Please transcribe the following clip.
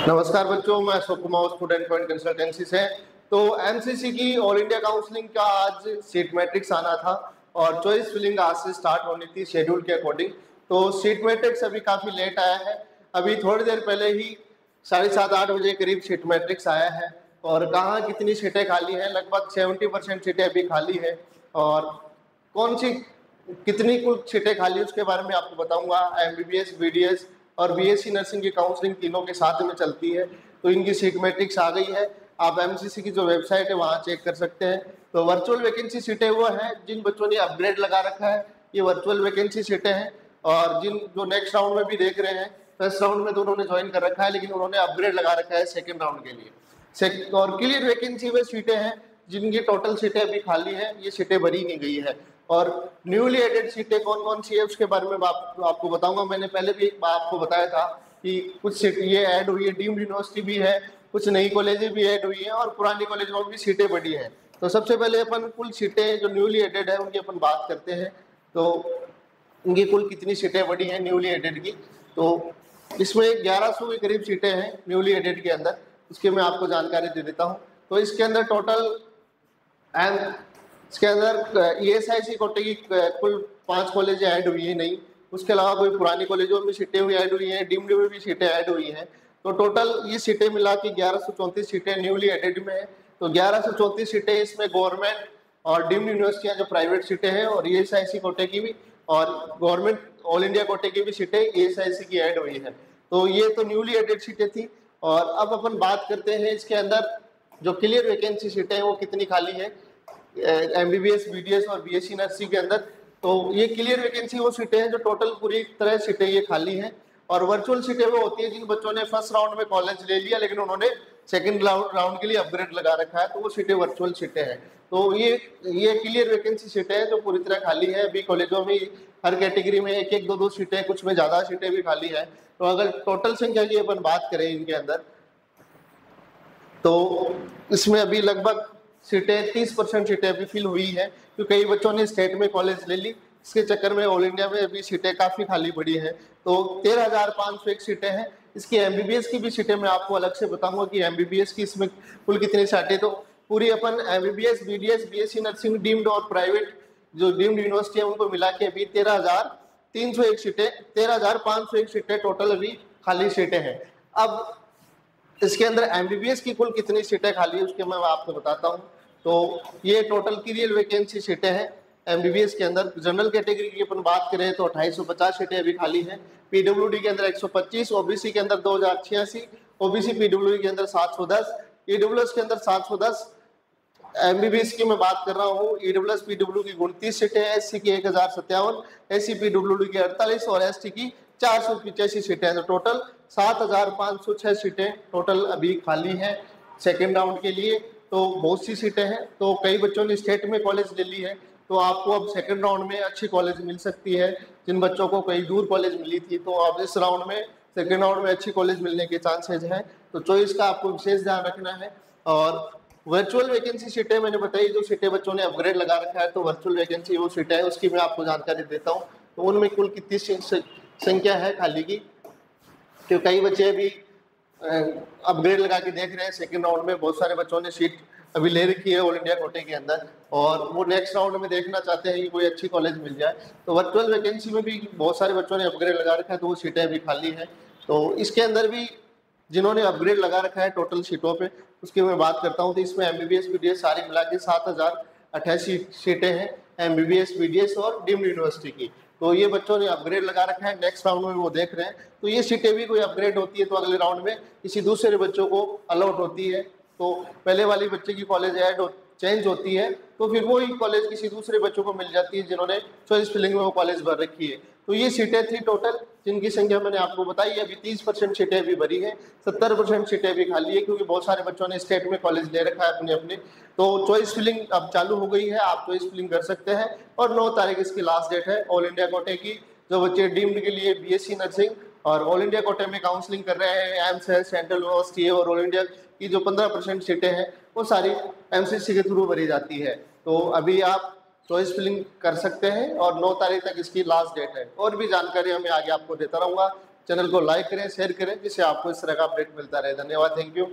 नमस्कार बच्चों, मैं Ashok Kumar student point consultancy से। तो एमसीसी की ऑल इंडिया काउंसलिंग का आज सीट मैट्रिक्स आना था और चॉइस फिलिंग आज से स्टार्ट होनी थी शेड्यूल के अकॉर्डिंग। तो सीट मैट्रिक्स अभी काफ़ी लेट आया है। अभी थोड़ी देर पहले ही 7:30-8 बजे करीब सीट मैट्रिक्स आया है और कहाँ कितनी सीटें खाली हैं, लगभग 70% सीटें अभी खाली है। और कौन सी कितनी कुल सीटें खाली है उसके बारे में आपको बताऊंगा। एमबीबीएस, बीडीएस और बीएससी नर्सिंग की काउंसलिंग तीनों के साथ में चलती है। तो इनकी सीट मैट्रिक्स आ गई है, आप एमसीसी की जो वेबसाइट है वहाँ चेक कर सकते हैं। तो वर्चुअल वैकेंसी सीटें वो हैं जिन बच्चों ने अपग्रेड लगा रखा है, ये वर्चुअल वैकेंसी सीटें हैं। और जिन जो नेक्स्ट राउंड में भी देख रहे हैं, फर्स्ट राउंड में तो उन्होंने ज्वाइन कर रखा है लेकिन उन्होंने अपग्रेड लगा रखा है सेकेंड राउंड के लिए। और क्लियर वैकेंसी में सीटें हैं जिनकी टोटल सीटें अभी खाली हैं, ये सीटें भरी नहीं गई है। और न्यूली एडेड सीटें कौन कौन सी है उसके बारे में आपको बताऊंगा। मैंने पहले भी आपको बताया था कि कुछ सीट ये ऐड हुई है, डीम्ड यूनिवर्सिटी भी है, कुछ नई कॉलेजें भी ऐड हुई हैं और पुरानी कॉलेजों में भी सीटें बढ़ी हैं। तो सबसे पहले अपन कुल सीटें जो न्यूली एडेड है उनकी अपन बात करते हैं। तो उनकी कुल कितनी सीटें बढ़ी हैं न्यूली एडेड की, तो इसमें 1100 के करीब सीटें हैं न्यूली एडेड के अंदर। इसके मैं आपको जानकारी दे देता हूँ। तो इसके अंदर टोटल इसके अंदर ईएसआईसी कोटे की कुल 5 कॉलेज ऐड हुई है नई। उसके अलावा कोई पुरानी कॉलेजों में सीटें हुई ऐड हुई हैं, डीम्ड में भी सीटें ऐड हुई हैं। तो टोटल ये सीटें मिला के 1134 सीटें न्यूली एडेड में है। तो 1134 सीटें इसमें गवर्नमेंट और डीम्ड यूनिवर्सिटियाँ जो प्राइवेट सीटें हैं और ईएसआईसी कोटे की भी और गवर्नमेंट ऑल इंडिया कोटे की भी सीटें ईएसआईसी की ऐड हुई हैं। तो ये तो न्यूली एडेड सीटें थी। और अब अपन बात करते हैं इसके अंदर जो क्लियर वैकेंसी सीटें हैं वो कितनी खाली है एमबीबीएस, बीडीएस और बीएससी नर्सिंग के अंदर। तो ये क्लियर वैकेंसी वो सीटें हैं जो टोटल पूरी तरह सीटें ये खाली हैं। और वर्चुअल सीटें वो होती है जिन बच्चों ने फर्स्ट राउंड में कॉलेज ले लिया लेकिन उन्होंने सेकंड राउंड के लिए अपग्रेड लगा रखा है, तो वो सीटें वर्चुअल सीटें हैं। तो ये क्लियर वैकेंसी सीटें हैं जो पूरी तरह खाली है। अभी कॉलेजों में हर कैटेगरी में एक एक दो दो सीटें, कुछ में ज़्यादा सीटें भी खाली है। तो अगर टोटल संख्या की अपन बात करें इनके अंदर, तो इसमें अभी लगभग सीटें 30% सीटें अभी फिल हुई है क्योंकि कई बच्चों ने स्टेट में कॉलेज ले ली। इसके चक्कर में ऑल इंडिया में अभी सीटें काफ़ी खाली पड़ी हैं। तो 13,501 सीटें हैं। इसकी एमबीबीएस की भी सीटें मैं आपको अलग से बताऊंगा कि एमबीबीएस की इसमें कुल कितनी सीटें। तो पूरी अपन MBBS, BDS, BSc nursing, deemed और प्राइवेट जो डीम्ड यूनिवर्सिटी है उनको मिला के अभी 13,301 सीटें, 13,501 सीटें टोटल अभी खाली सीटें हैं। अब इसके अंदर एमबीबीएस की कुल कितनी सीटें खाली है उसके मैं आपको बताता हूँ। तो ये टोटल की रियल वैकेंसी सीटें हैं एमबीबीएस के अंदर। जनरल कैटेगरी की अपन बात करें तो 2850 सीटें अभी खाली हैं। पीडब्ल्यूडी के अंदर 125, ओबीसी के अंदर 2086, ओबीसी पीडब्ल्यूडी के अंदर 710, ईडब्ल्यूएस के अंदर 710। एमबीबीएस की मैं बात कर रहा हूँ, ईडब्ल्यूएस पीडब्ल्यू की 29 सीटें हैं, एससी की 1057, एससी पीडब्ल्यूडी की 48 और एसटी की 485 सीटें हैं। तो टोटल 7,506 सीटें टोटल अभी खाली हैं सेकेंड राउंड के लिए। तो बहुत सी सीटें हैं। तो कई बच्चों ने स्टेट में कॉलेज ले ली है, तो आपको अब सेकेंड राउंड में अच्छी कॉलेज मिल सकती है। जिन बच्चों को कई दूर कॉलेज मिली थी तो अब इस राउंड में सेकेंड राउंड में अच्छी कॉलेज मिलने के चांसेज हैं। तो चॉइस का आपको विशेष ध्यान रखना है। और वर्चुअल वैकेंसी सीटें मैंने बताई, जो सीटें बच्चों ने अपग्रेड लगा रखा है तो वर्चुअल वैकेंसी वो सीटें है, उसकी मैं आपको जानकारी देता हूँ। तो उनमें कुल कितनी संख्या है खाली की, क्योंकि कई बच्चे अभी अपग्रेड लगा के देख रहे हैं। सेकंड राउंड में बहुत सारे बच्चों ने सीट अभी ले रखी है ऑल इंडिया कोटे के अंदर और वो नेक्स्ट राउंड में देखना चाहते हैं कि कोई अच्छी कॉलेज मिल जाए। तो वर्चुअल वैकेंसी में भी बहुत सारे बच्चों ने अपग्रेड लगा रखा है तो वो सीटें अभी खाली हैं। तो इसके अंदर भी जिन्होंने अपग्रेड लगा रखा है टोटल सीटों पे उसकी मैं बात करता हूँ। तो इसमें एमबीबीएस, बीडीएस सारी मिला के 7,088 सीटें हैं एमबीबीएस, बीडीएस और डीम्ड यूनिवर्सिटी की। तो ये बच्चों ने अपग्रेड लगा रखा है, नेक्स्ट राउंड में वो देख रहे हैं। तो ये सीटें भी कोई अपग्रेड होती है तो अगले राउंड में किसी दूसरे बच्चों को अलॉट होती है। तो पहले वाली बच्चे की कॉलेज ऐड चेंज होती है तो फिर वही कॉलेज किसी दूसरे बच्चों को मिल जाती है जिन्होंने चॉइस फिलिंग में वो कॉलेज भर रखी है। तो ये सीटें थी टोटल, जिनकी संख्या मैंने आपको बताई। अभी 30% सीटें अभी भरी है, 70% सीटें अभी खाली है क्योंकि बहुत सारे बच्चों ने स्टेट में कॉलेज ले रखा है अपने अपने। तो चॉइस फिलिंग अब चालू हो गई है, आप चॉइस फिलिंग कर सकते हैं। और 9 तारीख इसकी लास्ट डेट है ऑल इंडिया कोटे की। जो बच्चे डीम्ड के लिए बीएससी नर्सिंग और ऑल इंडिया कोटे में काउंसलिंग कर रहे हैं, एम्स है, सेंट्रल यूनिवर्सिटी है और ऑल इंडिया की जो 15% सीटें हैं वो सारी एमसीसी के थ्रू भरी जाती है। तो अभी आप चॉइस फिलिंग कर सकते हैं और 9 तारीख तक इसकी लास्ट डेट है। और भी जानकारी मैं आगे आपको देता रहूँगा। चैनल को लाइक करें, शेयर करें, जिससे आपको इस तरह का अपडेट मिलता रहे। धन्यवाद, थैंक यू।